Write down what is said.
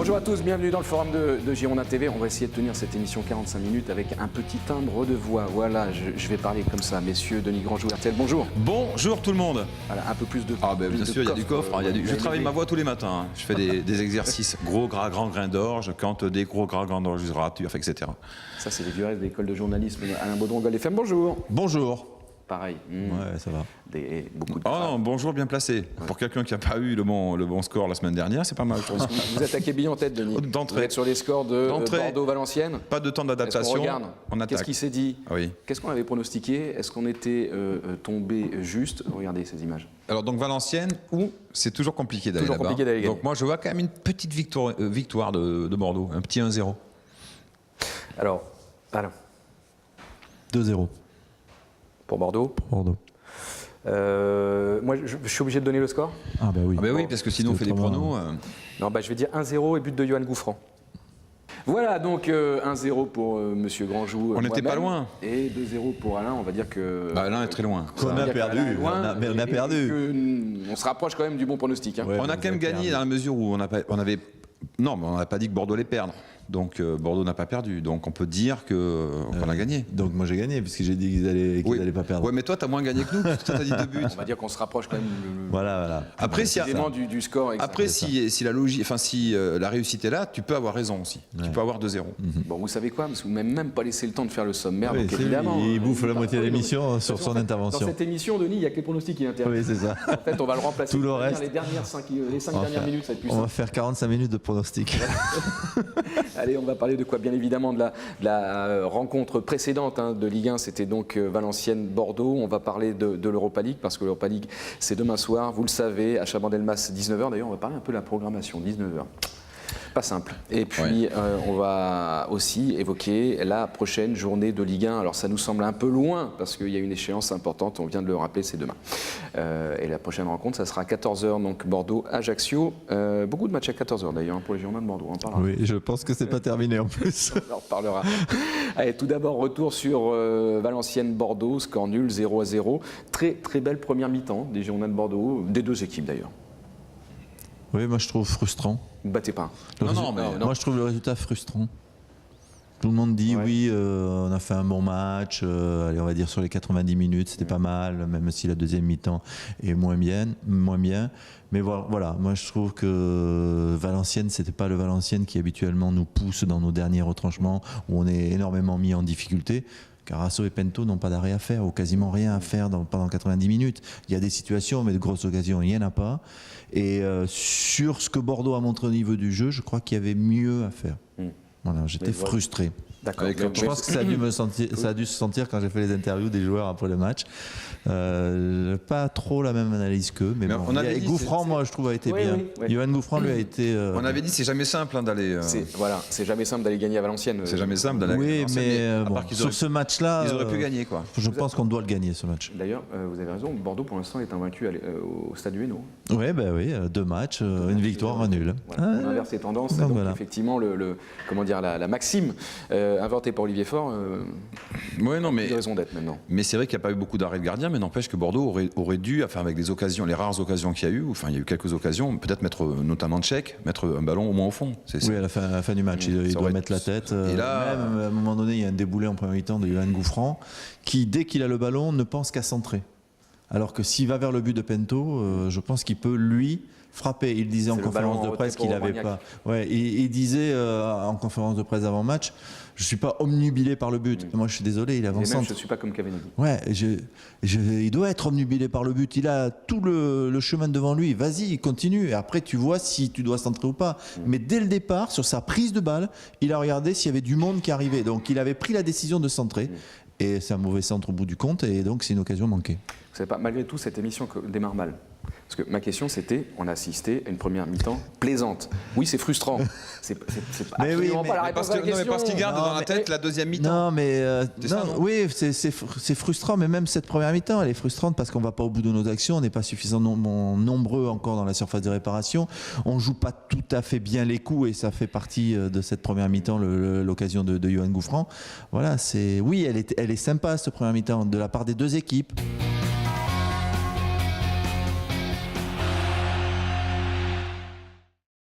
Bonjour à tous, bienvenue dans le forum de Girondin TV. On va essayer de tenir cette émission 45 minutes avec un petit timbre de voix. Voilà, je vais parler comme ça. Messieurs, Denis Grandjou, RTL, bonjour. Bonjour tout le monde. Voilà, un peu plus de. Ah ben bien sûr, il y a du coffre. Je travaille ma voix tous les matins. Hein. Je fais des exercices gros, gras, grand grain d'orge, quand des gros, gras, grand d'enregistrature, etc. Ça, c'est les vieux restes de l'école de journalisme. Alain Baudron, Gold FM, bonjour. Bonjour. Pareil. Ouais, ça va. Beaucoup de. Oh non, bonjour, bien placé. Ouais. Pour quelqu'un qui n'a pas eu le bon score la semaine dernière, c'est pas mal. Vous attaquez bien en tête, Denis. D'entrée. Vous êtes sur les scores de Bordeaux-Valenciennes. Pas de temps d'adaptation. On attaque. Qu'est-ce qui s'est dit? Oui. Qu'est-ce qu'on avait pronostiqué? Est-ce qu'on était tombé juste? Regardez ces images. Alors donc Valenciennes, c'est toujours compliqué d'aller là-bas. Donc moi je vois quand même une petite victoire de Bordeaux, un petit 1-0. Alors, Alain. 2-0. Pour Bordeaux. Pour Bordeaux. Moi, je suis obligé de donner le score. Ah bah oui. Ah bah oui, parce que sinon on fait des pronos. Non, bah je vais dire 1-0 et but de Yoann Gouffran. Voilà, donc 1-0 pour Monsieur Grandjou. On n'était pas loin. Et 2-0 pour Alain. On va dire que. Bah Alain est très loin. On a perdu. On a perdu. On se rapproche quand même du bon pronostic. Hein. Ouais, on a quand même gagné dans la mesure où on avait. Non, mais on n'a pas dit que Bordeaux allait perdre. Donc Bordeaux n'a pas perdu. Donc on peut dire qu'on a gagné. Donc moi j'ai gagné puisque j'ai dit qu'ils allaient pas perdre. Ouais, mais toi t'as moins gagné que nous. Toi t'as dit 2 buts. On va dire qu'on se rapproche quand même. Voilà. Après si du score. Exact. Après si la logique, enfin si la réussite est là, tu peux avoir raison aussi. Ouais. Tu peux avoir 2-0. Bon, vous savez quoi? Parce que vous m'avez même pas laissé le temps de faire le sommaire. Oui, donc évidemment. Il bouffe la moitié de l'émission sur son intervention. Dans cette émission, Denis, il n'y a que les pronostics qui intéressent. Oui, c'est ça. En fait, on va le remplacer. Tout le reste. Les 5 dernières minutes, ça va être plus simple. On va faire 45 minutes de pronostics. Allez, on va parler de quoi? Bien évidemment de la rencontre précédente de Ligue 1, c'était donc Valenciennes-Bordeaux. On va parler de l'Europa League, parce que l'Europa League, c'est demain soir, vous le savez, à Chabandelmas, 19h. D'ailleurs, on va parler un peu de la programmation, 19h. Pas simple. Et puis, on va aussi évoquer la prochaine journée de Ligue 1. Alors, ça nous semble un peu loin, parce qu'il y a une échéance importante, on vient de le rappeler, c'est demain. Et la prochaine rencontre, ça sera à 14h, donc Bordeaux-Ajaccio. Beaucoup de matchs à 14h d'ailleurs, pour les Girondins de Bordeaux. On en parlera. Oui, je pense que c'est pas terminé en plus. On en reparlera. Allez, tout d'abord, retour sur Valenciennes-Bordeaux, score nul, 0-0. Très, très belle première mi-temps des Girondins de Bordeaux, des deux équipes d'ailleurs. Oui, moi je trouve frustrant. Vous battez pas. Moi je trouve le résultat frustrant. Tout le monde dit oui, on a fait un bon match, allez, on va dire sur les 90 minutes, c'était pas mal, même si la deuxième mi-temps est moins bien. Mais voilà, moi je trouve que Valenciennes, c'était pas le Valenciennes qui habituellement nous pousse dans nos derniers retranchements, où on est énormément mis en difficulté. Carasso et Pento n'ont pas d'arrêt à faire, ou quasiment rien à faire pendant 90 minutes. Il y a des situations, mais de grosses occasions, il n'y en a pas. Et sur ce que Bordeaux a montré au niveau du jeu, je crois qu'il y avait mieux à faire. Voilà, j'étais frustré. D'accord. Je pense que ça a dû se sentir quand j'ai fait les interviews des joueurs après le match. Pas trop la même analyse qu'eux, mais bon. Gouffran, moi, je trouve, a été bien. Yoann Gouffran, lui, a été. On avait dit, c'est jamais simple d'aller. C'est jamais simple d'aller gagner à Valenciennes. C'est jamais simple d'aller. Oui, mais sur ce match-là, ils auraient pu gagner, quoi. Je pense qu'on doit le gagner, ce match. D'ailleurs, vous avez raison. Bordeaux, pour l'instant, est invaincu au Stade Hainaut. Oui, 2 matchs, une victoire, un nul. On inverse les tendances. Donc, effectivement, la maxime inventée par Olivier Faure. Mais raison d'être maintenant. Mais c'est vrai qu'il n'y a pas eu beaucoup d'arrêts de gardien, mais n'empêche que Bordeaux aurait dû, enfin avec des occasions, les rares occasions qu'il y a eu, enfin il y a eu quelques occasions, peut-être mettre notamment Tchèque, mettre un ballon au moins au fond. Oui, à la fin du match, il doit mettre la tête. Et là, même à un moment donné, il y a un déboulé en première mi-temps de Yoann Gouffran, qui dès qu'il a le ballon ne pense qu'à centrer. Alors que s'il va vers le but de Pento, je pense qu'il peut lui frapper. Il disait en conférence de presse qu'il n'avait pas. Ouais, il disait en conférence de presse avant match, je ne suis pas omnubilé par le but. Moi, je suis désolé, il avance. Je ne suis pas comme Cavani. Ouais, il doit être omnubilé par le but. Il a tout le chemin devant lui. Vas-y, continue. Et après, tu vois si tu dois centrer ou pas. Mais dès le départ, sur sa prise de balle, il a regardé s'il y avait du monde qui arrivait. Donc, il avait pris la décision de centrer. Et c'est un mauvais centre au bout du compte. Et donc, c'est une occasion manquée. Vous savez pas, malgré tout, cette émission démarre mal. Parce que ma question, c'était, on a assisté à une première mi-temps plaisante. Oui, c'est frustrant. C'est absolument pas la réponse à la question. Parce qu'il garde dans la tête la deuxième mi-temps. Non, mais oui, c'est frustrant, mais même cette première mi-temps, elle est frustrante parce qu'on va pas au bout de nos actions, on n'est pas suffisamment nombreux encore dans la surface de réparation, on joue pas tout à fait bien les coups et ça fait partie de cette première mi-temps, l'occasion de Yoann Gouffran. Voilà, oui, elle est sympa cette première mi-temps de la part des deux équipes.